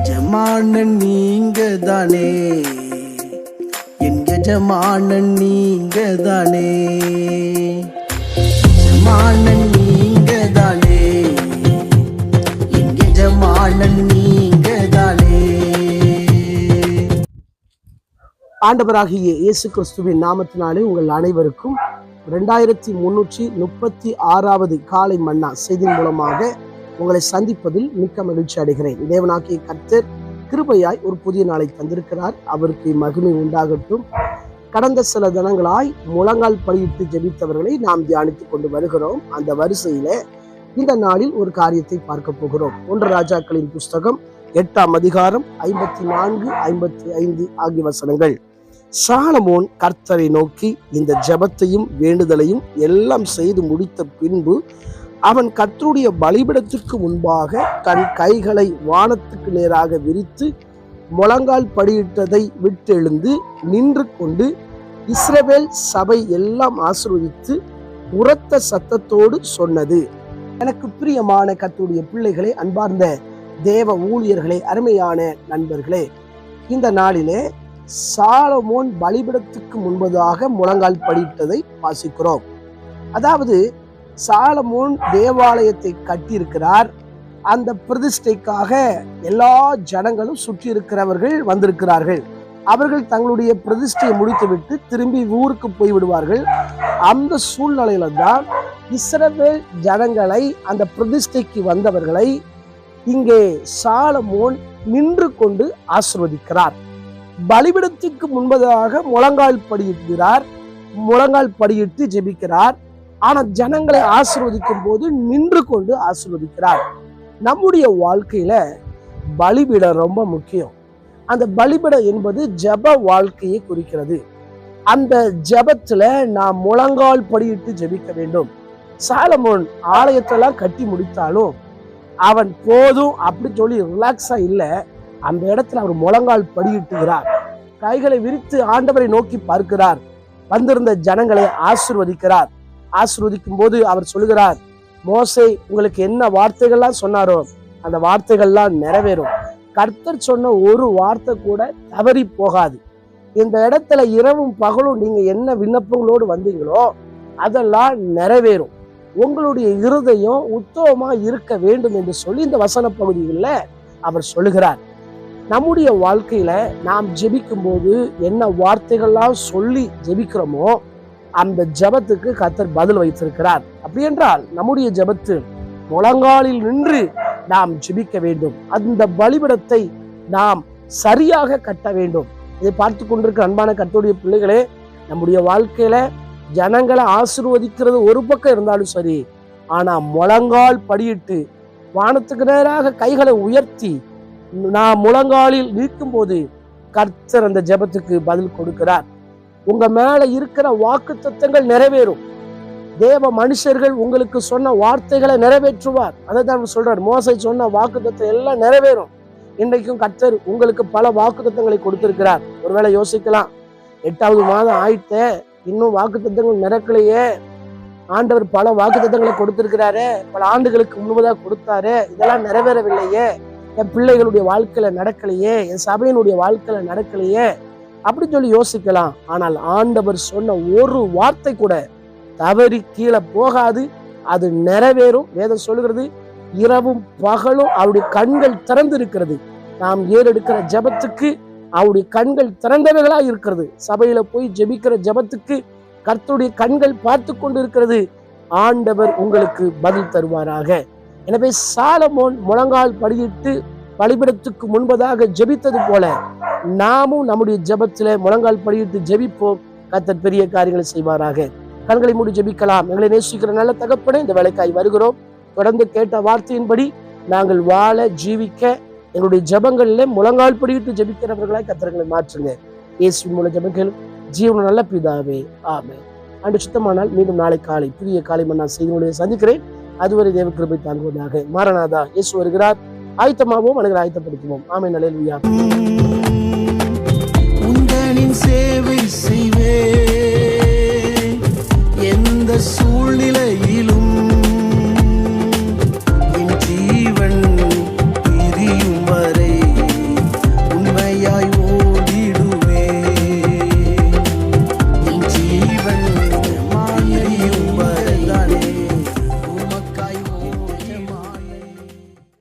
எஜமானன் நீங்க தானே, என் எஜமானன் நீங்க தானே, எஜமானன் நீங்க தானே, என் எஜமானன் நீங்க தானே. ஆண்டவராகிய இயேசு கிறிஸ்துவின் நாமத்தினாலே உங்கள் அனைவருக்கும் 2336வது காலை மன்னா செய்தியின் மூலமாக உங்களை சந்திப்பதில் மிக்க மகிழ்ச்சி அடைகிறேன். தேவனாகிய கர்த்தர் கிருபையாய் ஒரு புதிய நாளை தந்திருக்கிறார். அவருக்கு மகிமை உண்டாகட்டும். கடந்த சில தினங்களாய் முழங்கால் படியிட்டு ஜெபித்தவர்களை நாம் தியானித்துக் கொண்டு வருகிறோம். அந்த வரிசையில இந்த நாளில் ஒரு காரியத்தை பார்க்க போகிறோம். 1 ராஜாக்களின் புஸ்தகம் 8ஆம் அதிகாரம் 54, 55 ஆகிய வசனங்கள். சாலமோன் கர்த்தரை நோக்கி இந்த ஜெபத்தையும் வேண்டுதலையும் எல்லாம் செய்து முடித்த பின்பு அவன் கர்த்தருடைய பலிபீடத்துக்கு முன்பாக தன் கைகளை வானத்துக்கு நேராக விரித்து முழங்கால் படியிட்டதை விட்டெழுந்து நின்று கொண்டு இஸ்ரவேல் சபை எல்லாம் ஆசீர்வதித்து உரத்த சத்தத்தோடு சொன்னது. எனக்கு பிரியமான கர்த்தருடைய பிள்ளைகளே, அன்பார்ந்த தேவ ஊழியர்களே, அருமையான நண்பர்களே, இந்த நாளிலே சாலமோன் பலிபீடத்துக்கு முன்பதாக முழங்கால் படியிட்டதை வாசிக்கிறோம். அதாவது சாலமோன் தேவாலயத்தை கட்டியிருக்கிறார். அந்த பிரதிஷ்டைக்காக எல்லா ஜனங்களும் சுற்றி இருக்கிறவர்கள் வந்திருக்கிறார்கள். அவர்கள் தங்களுடைய பிரதிஷ்டையை முடித்துவிட்டு திரும்பி ஊருக்கு போய்விடுவார்கள். அந்த சூழ்நிலையில தான் இஸ்ரவேல் ஜனங்களை, அந்த பிரதிஷ்டைக்கு வந்தவர்களை இங்கே சாலமோன் நின்று கொண்டு ஆசீர்வதிக்கிறார். பலிபீடத்துக்கு முன்பதாக முழங்கால் படியிடுகிறார், முழங்கால் படியிட்டு ஜெபிக்கிறார். ஆனா ஜனங்களை ஆசீர்வதிக்கும் போது நின்று கொண்டு ஆசீர்வதிக்கிறார். நம்முடைய வாழ்க்கையில பலிபீடம் ரொம்ப முக்கியம். அந்த பலிபீடம் என்பது ஜெப வாழ்க்கையை குறிக்கிறது. அந்த ஜெபத்துல நாம் முழங்கால் படியிட்டு ஜெபிக்க வேண்டும். சாலமோன் ஆலயத்தெல்லாம் கட்டி முடித்தாலும் அவன் போதும் அப்படி சொல்லி ரிலாக்ஸா இல்லை. அந்த இடத்துல அவர் முழங்கால் படியிட்டுகிறார். கைகளை விரித்து ஆண்டவரை நோக்கி பார்க்கிறார். வந்திருந்த ஜனங்களை ஆசீர்வதிக்கிறார். ஆசீர்வதிக்கும் போது அவர் சொல்லுகிறார், மோசே உங்களுக்கு என்ன வார்த்தைகள்லாம் சொன்னாரோ அந்த வார்த்தைகள்லாம் நிறைவேறும். கர்த்தர் சொன்ன ஒரு வார்த்தை கூட தவறி போகாது. இந்த இடத்துல இரவும் பகலும் நீங்க என்ன விண்ணப்பங்களோடு வந்தீங்களோ அதெல்லாம் நிறைவேறும். உங்களுடைய இருதயம் உத்தமமா இருக்க வேண்டும் என்று சொல்லி இந்த வசன பகுதிகளில் அவர் சொல்லுகிறார். நம்முடைய வாழ்க்கையில நாம் ஜெபிக்கும் போது என்ன வார்த்தைகள்லாம் சொல்லி ஜெபிக்கிறோமோ அந்த ஜெபத்துக்கு கர்த்தர் பதில் வைத்திருக்கிறார். அப்படி என்றால் நம்முடைய ஜெபத்து முழங்காலில் நின்று நாம் ஜெபிக்க வேண்டும். அந்த பலிபீடத்தை நாம் சரியாக கட்ட வேண்டும். இதை பார்த்து கொண்டிருக்கிற அன்பான கர்த்தருடைய பிள்ளைகளே, நம்முடைய வாழ்க்கையில ஜனங்களை ஆசீர்வதிக்கிறது ஒரு பக்கம் இருந்தாலும் சரி, ஆனா முழங்கால் படியிட்டு வானத்துக்கு நேராக கைகளை உயர்த்தி நான் முழங்காலில் நிற்கும் போது கர்த்தர் அந்த ஜெபத்துக்கு பதில் கொடுக்கிறார். உங்க மேல இருக்கிற வாக்குத்தத்தங்கள் நிறைவேறும். தேவ மனுஷர்கள் உங்களுக்கு சொன்ன வார்த்தைகளை நிறைவேற்றுவார். அதை தான் சொல்றார், மோசே சொன்ன வாக்குத்தத்தம் எல்லாம் நிறைவேறும். இன்றைக்கும் கர்த்தர் உங்களுக்கு பல வாக்குத்தத்தங்களை கொடுத்திருக்கிறார். ஒருவேளை யோசிக்கலாம், 8வது மாதம் ஆயிட்டே இன்னும் வாக்குத்தத்தங்கள் நடக்கலையே, ஆண்டவர் பல வாக்குத்தத்தங்களை கொடுத்திருக்கிறாரு, பல ஆண்டுகளுக்கு முன்பதாக கொடுத்தாரு, இதெல்லாம் நிறைவேறவில்லையே, என் பிள்ளைகளுடைய வாழ்க்கையில நடக்கலையே, என் சபையினுடைய வாழ்க்கையில நடக்கலையே அப்படி சொல்லி யோசிக்கலாம். ஆனால் ஆண்டவர் சொன்ன ஒரு வார்த்தை கூட தவறி கீழே போகாது, அது நிறைவேறும். வேதம் சொல்லுகிறது, இரவும் பகலும் அவருடைய கண்கள் திறந்து இருக்கிறது. நாம் ஏறெடுக்கிற ஜெபத்துக்கு அவருடைய கண்கள் திறந்தவைகளா இருக்கிறது. சபையில போய் ஜெபிக்கிற ஜெபத்துக்கு கர்த்தருடைய கண்கள் பார்த்து கொண்டு இருக்கிறது. ஆண்டவர் உங்களுக்கு பதில் தருவாராக. எனவே சாலமோன் முழங்கால் படியிட்டு பலிபீடத்துக்கு முன்பதாக ஜெபித்தது போல நாமும் நம்முடைய ஜெபத்தில முழங்கால் படியிட்டு ஜெபிப்போம். கர்த்தர் பெரிய காரியங்களை செய்வாராக. கண்களை மூடி ஜெபிக்கலாம். எங்களை நேசிக்கிற நல்ல தகப்பனே, இந்த வேலைக்காய் வருகிறோம். தொடர்ந்து கேட்ட வார்த்தையின்படி நாங்கள் வாழ ஜீவிக்க எங்களுடைய ஜெபங்களிலே முழங்கால் படியிட்டு ஜெபிக்கிறவர்களாய் கர்த்தர்களை மாற்றுங்க. இயேசுவின் மூலம் ஜெபங்கள் ஜீவன நல்ல பிதாவே, ஆமென். அன்று சுத்தமானால் மீண்டும் நாளை காலை புதிய காலை மன்னா செய்திகளை சந்திக்கிறேன். அதுவரை தேவ கிருபை தாங்குவதாக. மாரநாதா, இயேசு வருகிறார். ஆயத்தமாவோம், அனைவரை ஆயத்தப்படுத்துவோம். ஆமென். அல்லேலூயா. உந்தனின் சேவை செய்வே எந்த சூழ்நிலையில்